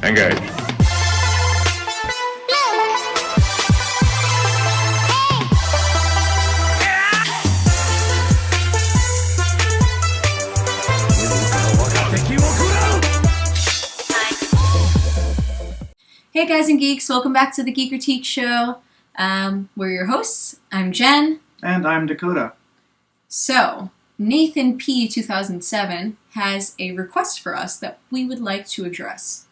Engage. Hey guys and geeks, welcome back to the Geek Critique Show. We're your hosts. I'm Jen. And I'm Dakota. So, Nathan P. 2007 has a request for us that we would like to address.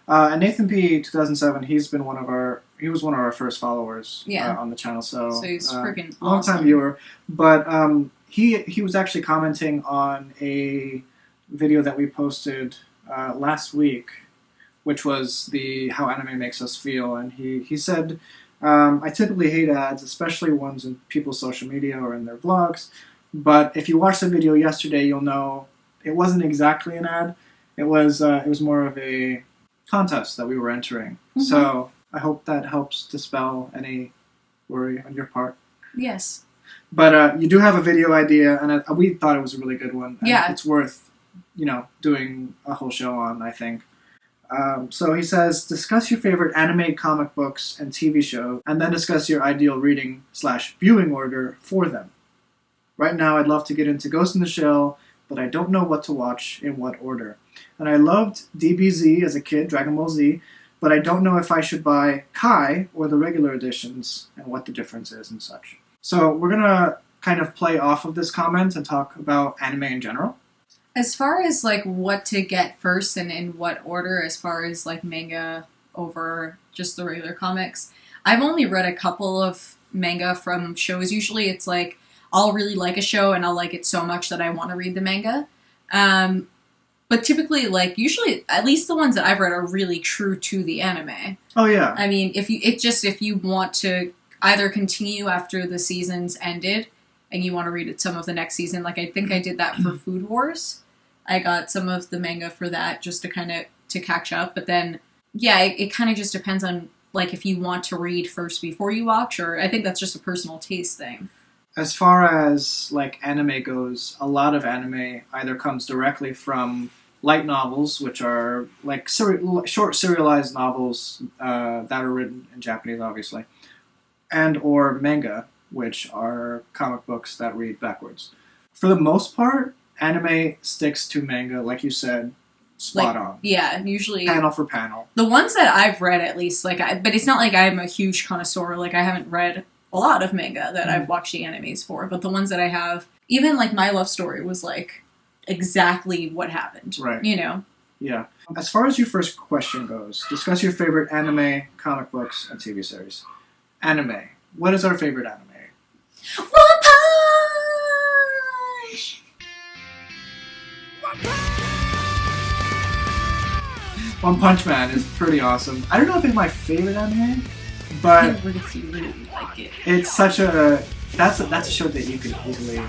And Nathan P. 2007, he was one of our first followers on the channel. So he's freaking awesome. Long time viewer. But he was actually commenting on a video that we posted last week, which was the how anime makes us feel. And he said, I typically hate ads, especially ones in people's social media or in their vlogs. But if you watched the video yesterday, you'll know it wasn't exactly an ad. It was more of a contest that we were entering. Mm-hmm. So I hope that helps dispel any worry on your part. Yes. But you do have a video idea, and we thought it was a really good one. And yeah. It's worth, doing a whole show on, I think. So he says, discuss your favorite anime, comic books, and TV show, and then discuss your ideal reading/viewing order for them. Right now, I'd love to get into Ghost in the Shell, but I don't know what to watch in what order. And I loved DBZ as a kid, Dragon Ball Z, but I don't know if I should buy Kai or the regular editions and what the difference is and such. So we're going to kind of play off of this comment and talk about anime in general. As far as, what to get first and in what order, as far as, manga over just the regular comics, I've only read a couple of manga from shows. Usually it's, I'll really like a show and I'll like it so much that I want to read the manga. But typically, usually, at least the ones that I've read are really true to the anime. Oh, yeah. I mean, if you want to either continue after the season's ended and you want to read some of the next season, I think I did that for Food Wars. I got some of the manga for that just to catch up. But then, yeah, it kind of just depends on, if you want to read first before you watch, or I think that's just a personal taste thing. As far as, anime goes, a lot of anime either comes directly from light novels, which are, short serialized novels that are written in Japanese, obviously, and or manga, which are comic books that read backwards. For the most part, anime sticks to manga, like you said, spot on. Yeah, usually panel for panel. The ones that I've read, at least, but it's not like I'm a huge connoisseur. I haven't read a lot of manga that I've watched the animes for, but the ones that I have, even My Love Story was exactly what happened. Right. Yeah. As far as your first question goes, discuss your favorite anime, comic books, and TV series. Anime. What is our favorite anime? One Punch! One Punch Man is pretty awesome. I don't know if it's my favorite anime, but it's such a that's a show that you can easily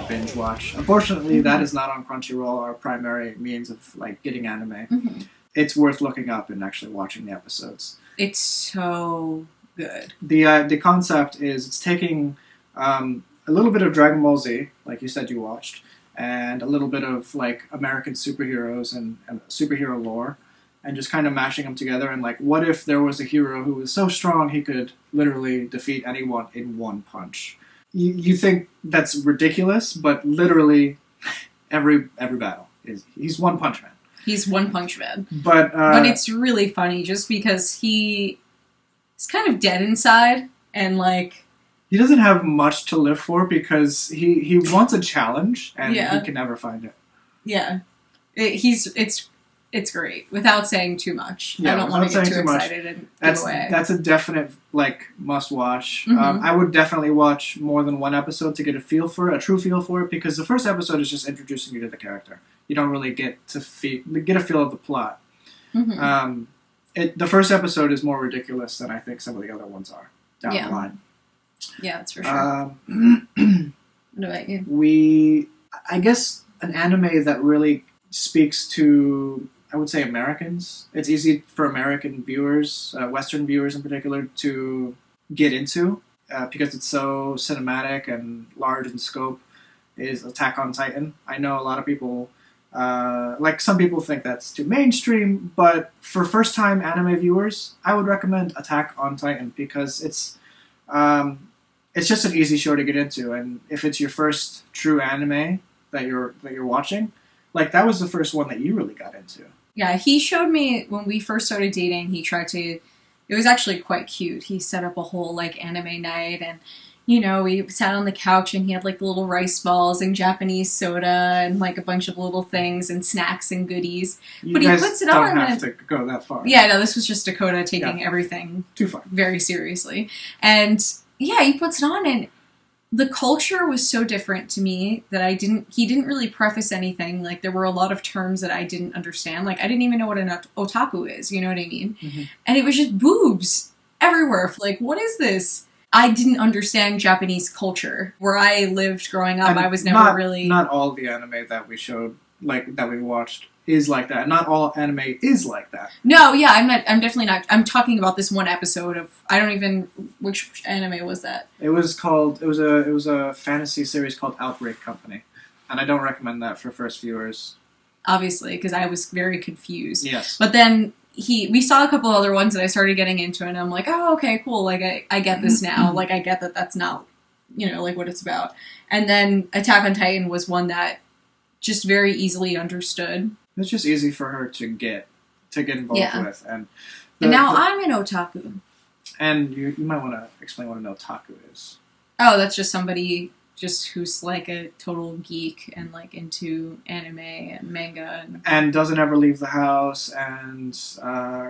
binge watch. Unfortunately, that is not on Crunchyroll, our primary means of getting anime. Mm-hmm. It's worth looking up and actually watching the episodes. It's so good. The concept is it's taking a little bit of Dragon Ball Z, like you said you watched, and a little bit of American superheroes and superhero lore, and just kind of mashing them together. And what if there was a hero who was so strong he could literally defeat anyone in one punch? You think that's ridiculous, but literally every battle he's One Punch Man. He's One Punch Man. But it's really funny just because he's kind of dead inside and he doesn't have much to live for because he wants a challenge and he can never find it. Yeah. It's great. Without saying too much. Yeah, I don't want to get too excited and give away. That's a definite must watch. Mm-hmm. I would definitely watch more than one episode to get a true feel for it, because the first episode is just introducing you to the character. You don't really get a feel of the plot. Mm-hmm. The first episode is more ridiculous than I think some of the other ones are down the line. Yeah, that's for sure. What about you? I guess an anime that really speaks to, I would say, Americans. It's easy for American viewers, Western viewers in particular, to get into because it's so cinematic and large in scope, is Attack on Titan. I know a lot of people Like some people think that's too mainstream, but for first-time anime viewers, I would recommend Attack on Titan because it's just an easy show to get into, and if it's your first true anime that you're watching, like that was the first one that you really got into. Yeah, he showed me when we first started dating. He tried to. It was actually quite cute. He set up a whole like anime night, and we sat on the couch, and he had like the little rice balls and Japanese soda and like a bunch of little things and snacks and goodies. But he puts it on. You don't have to go that far. Yeah, no, this was just Dakota taking everything too far, very seriously, and yeah, he puts it on, and the culture was so different to me that he didn't really preface anything. Like, there were a lot of terms that I didn't understand. Like, I didn't even know what an otaku is, you know what I mean? Mm-hmm. And it was just boobs everywhere. Like, what is this? I didn't understand Japanese culture. Where I lived growing up, I was never really... Not all the anime that we showed, like, that we watched is like that. Not all anime is like that. No, yeah, I'm definitely not. I'm talking about this one episode of, which anime was that? It was a fantasy series called Outbreak Company, and I don't recommend that for first viewers. Obviously, because I was very confused. Yes. But then we saw a couple other ones that I started getting into, and I'm like, oh, okay, cool. Like, I get this now. Like, I get that that's not, like what it's about. And then Attack on Titan was one that just very easily understood. It's just easy for her to get involved with, and now I'm an otaku. And you might want to explain what an otaku is. Oh, that's just somebody who's like a total geek and like into anime and manga and doesn't ever leave the house and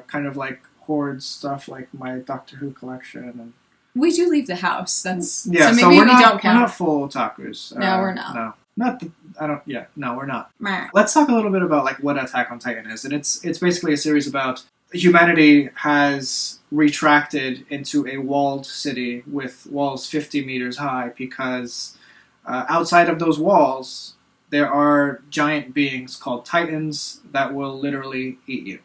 kind of like hoards stuff like my Doctor Who collection. And we do leave the house. That's so maybe we don't count. We're not full otakus. No, we're not. No. No, we're not. Meh. Let's talk a little bit about like what Attack on Titan is, and it's basically a series about humanity has retracted into a walled city with walls 50 meters high because outside of those walls there are giant beings called Titans that will literally eat you.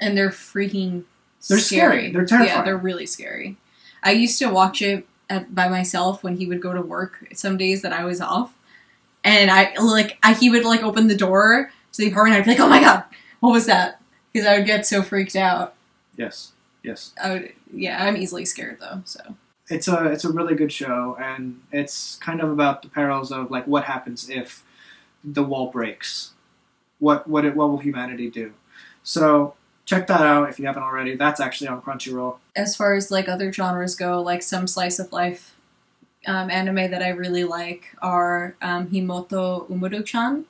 And they're freaking scary. They're terrifying. Yeah, they're really scary. I used to watch it by myself when he would go to work some days that I was off. And he would like open the door to the apartment, and I'd be like, "Oh my god, what was that?" Because I would get so freaked out. Yes. I'm easily scared though. So it's a really good show, and it's kind of about the perils of like what happens if the wall breaks. What will humanity do? So check that out if you haven't already. That's actually on Crunchyroll. As far as like other genres go, like some slice of life. Anime that I really like are Himoto Umaru-chan.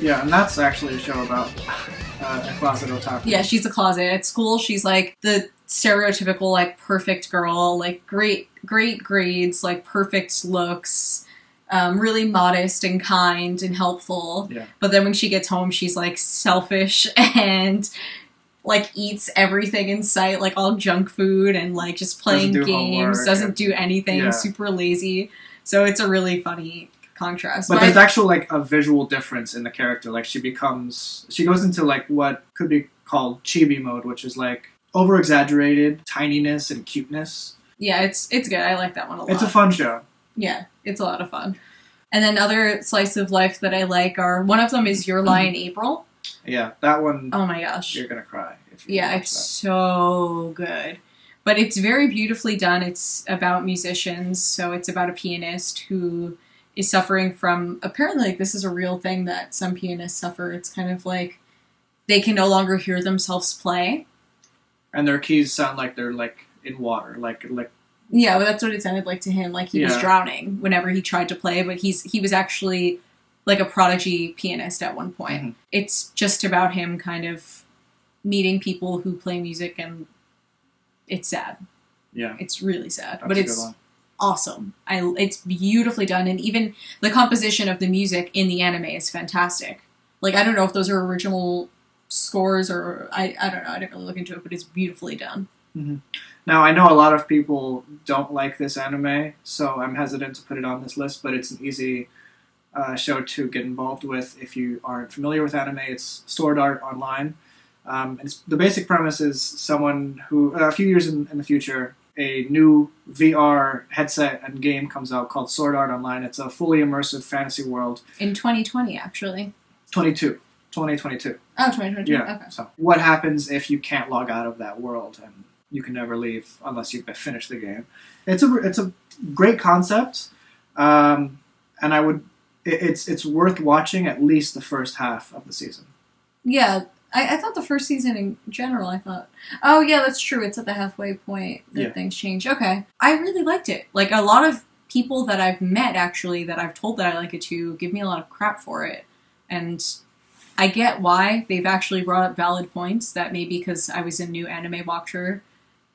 Yeah, and that's actually a show about a closet otaku. Yeah, she's a closet. At school, she's like the stereotypical like perfect girl, like great grades, like perfect looks, really modest and kind and helpful. Yeah. But then when she gets home, she's like selfish and like eats everything in sight, like all junk food and like just playing games, doesn't do anything, super lazy. So it's a really funny contrast. But there's actually like a visual difference in the character. Like she goes into like what could be called chibi mode, which is like over exaggerated tininess and cuteness. Yeah, it's good. I like that one a lot. It's a fun show. Yeah, it's a lot of fun. And then other slice of life that I like are, one of them is Your Lie in April. Yeah, that one. Oh my gosh. You're going to cry. It's so good. But it's very beautifully done. It's about musicians. So it's about a pianist who is suffering from, apparently like this is a real thing that some pianists suffer. It's kind of like they can no longer hear themselves play. And their keys sound like they're like in water. Like. Yeah, but that's what it sounded like to him. Like he was drowning whenever he tried to play. But he was actually like a prodigy pianist at one point. Mm-hmm. It's just about him kind of meeting people who play music, and it's sad. Yeah. It's really sad. But it's awesome. It's beautifully done, and even the composition of the music in the anime is fantastic. Like, I don't know if those are original scores or I don't know. I didn't really look into it, but it's beautifully done. Mm-hmm. Now, I know a lot of people don't like this anime, so I'm hesitant to put it on this list, but it's an easy show to get involved with if you aren't familiar with anime. It's Sword Art Online. The basic premise is someone who, a few years in the future, a new VR headset and game comes out called Sword Art Online. It's a fully immersive fantasy world. In 2020, actually. 2022. Oh, 2022. Yeah. Okay. So what happens if you can't log out of that world and you can never leave unless you finish the game? It's a great concept, and it's worth watching at least the first half of the season. Yeah. I thought the first season in general, oh yeah, that's true. It's at the halfway point that things change. Okay. I really liked it. Like, a lot of people that I've met, actually, that I've told that I like it to, give me a lot of crap for it. And I get why. They've actually brought up valid points that maybe because I was a new anime watcher,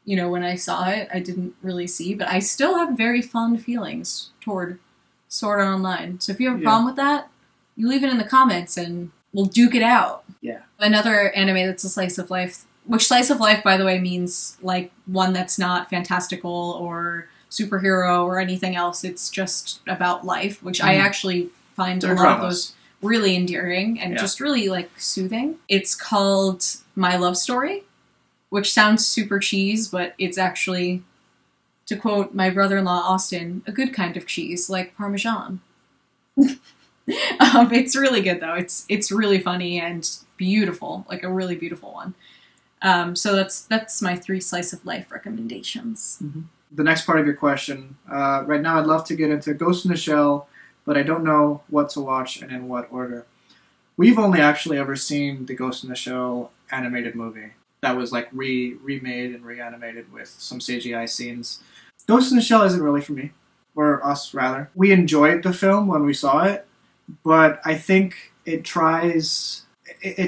when I saw it, I didn't really see. But I still have very fond feelings toward Sword Art Online. So if you have a problem with that, you leave it in the comments and we'll duke it out. Yeah. Another anime that's a slice of life, which slice of life, by the way, means like one that's not fantastical or superhero or anything else. It's just about life, which I actually find a lot of those really endearing and just really like soothing. It's called My Love Story, which sounds super cheese, but it's actually, to quote my brother-in-law Austin, a good kind of cheese, like Parmesan. It's really good though. It's really funny and beautiful, like a really beautiful one. So that's my 3 slice of life recommendations. Mm-hmm. The next part of your question, right now I'd love to get into Ghost in the Shell, but I don't know what to watch and in what order. We've only actually ever seen the Ghost in the Shell animated movie that was like remade and reanimated with some CGI scenes. Ghost in the Shell isn't really for me, or us rather. We enjoyed the film when we saw it, but I think it's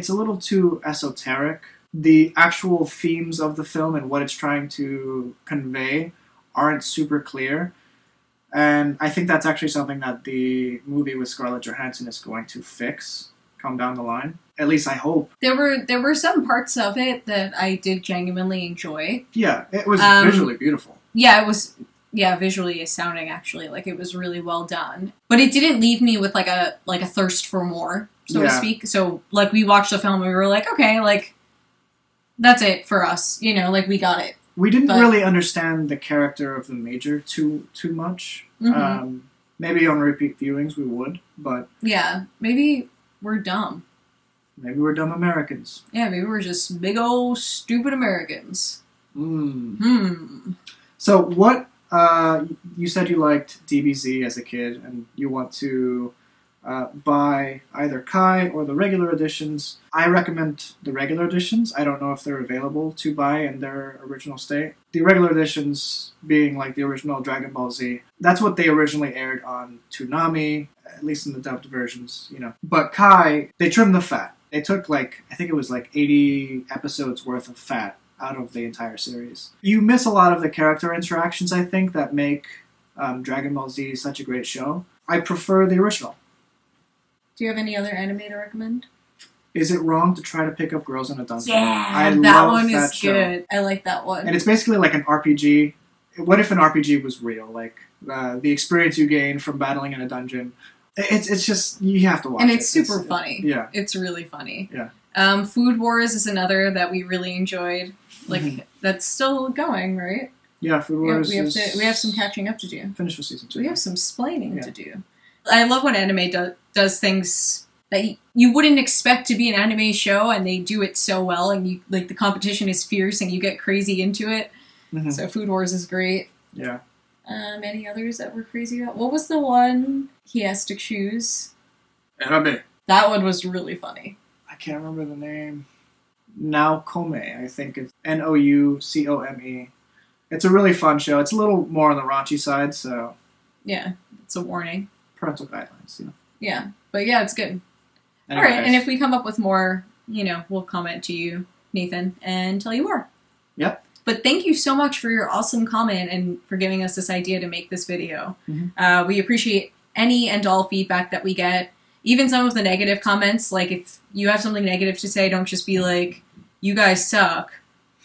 a little too esoteric. The actual themes of the film and what it's trying to convey aren't super clear. And I think that's actually something that the movie with Scarlett Johansson is going to fix come down the line. At least I hope. There were some parts of it that I did genuinely enjoy. Yeah, it was visually beautiful. Yeah, it was visually astounding actually. Like, it was really well done. But it didn't leave me with like a thirst for more, so to speak. So like, we watched the film and we were like, okay, like that's it for us. Like, we got it. We didn't really understand the character of the Major too much. Mm-hmm. Maybe on repeat viewings we would, but... Yeah, maybe we're dumb. Maybe we're dumb Americans. Yeah, maybe we're just big old stupid Americans. So what... you said you liked DBZ as a kid, and you want to buy either Kai or the regular editions. I recommend the regular editions. I don't know if they're available to buy in their original state. The regular editions being like the original Dragon Ball Z. That's what they originally aired on Toonami, at least in the dubbed versions, But Kai, they trimmed the fat. They took I think it was 80 episodes worth of fat out of the entire series. You miss a lot of the character interactions, I think, that make Dragon Ball Z such a great show. I prefer the original. Do you have any other anime to recommend? Is It Wrong to Try to Pick Up Girls in a Dungeon? Yeah, that one is good. I like that one. And it's basically like an RPG. What if an RPG was real? Like, the experience you gain from battling in a dungeon. It's just, you have to watch it. And it's super funny. Yeah. It's really funny. Yeah. Food Wars is another that we really enjoyed. That's still going, right? Yeah, Food Wars we have some catching up to do. Finish with season 2. We have some splaining to do. I love when anime does things that you wouldn't expect to be an anime show, and they do it so well, and the competition is fierce, and you get crazy into it. Mm-hmm. So Food Wars is great. Yeah. Any others that we're crazy about? What was the one he has to choose? Erabe. That one was really funny. I can't remember the name. Naokome, I think it's Noucome. It's a really fun show. It's a little more on the raunchy side, so... Yeah, it's a warning. Parental guidelines, Yeah, but yeah, it's good. Anyway, all right, and if we come up with more, we'll comment to you, Nathan, and tell you more. Yep. But thank you so much for your awesome comment and for giving us this idea to make this video. Mm-hmm. We appreciate any and all feedback that we get. Even some of the negative comments, like if you have something negative to say, don't just be like, you guys suck.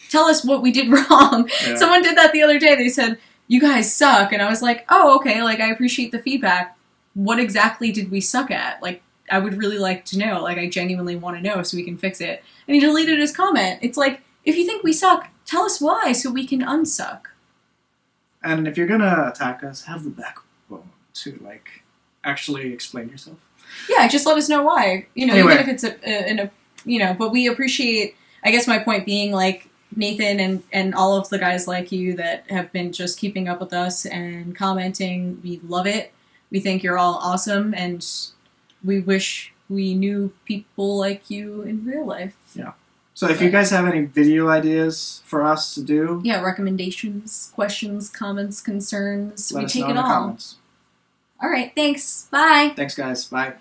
Tell us what we did wrong. Yeah. Someone did that the other day. They said, you guys suck. And I was like, oh, okay, I appreciate the feedback. What exactly did we suck at? I would really like to know. I genuinely want to know so we can fix it. And he deleted his comment. It's like, if you think we suck, tell us why so we can unsuck. And if you're gonna attack us, have the backbone to like actually explain yourself. Yeah, just let us know why. Anyway. Even if it's but we appreciate, I guess my point being, like, Nathan and all of the guys like you that have been just keeping up with us and commenting. We love it. We think you're all awesome, and we wish we knew people like you in real life. Yeah. So if you guys have any video ideas for us to do... Yeah, recommendations, questions, comments, concerns. Let we us take know it in the all. comments. All right, thanks. Bye. Thanks, guys. Bye.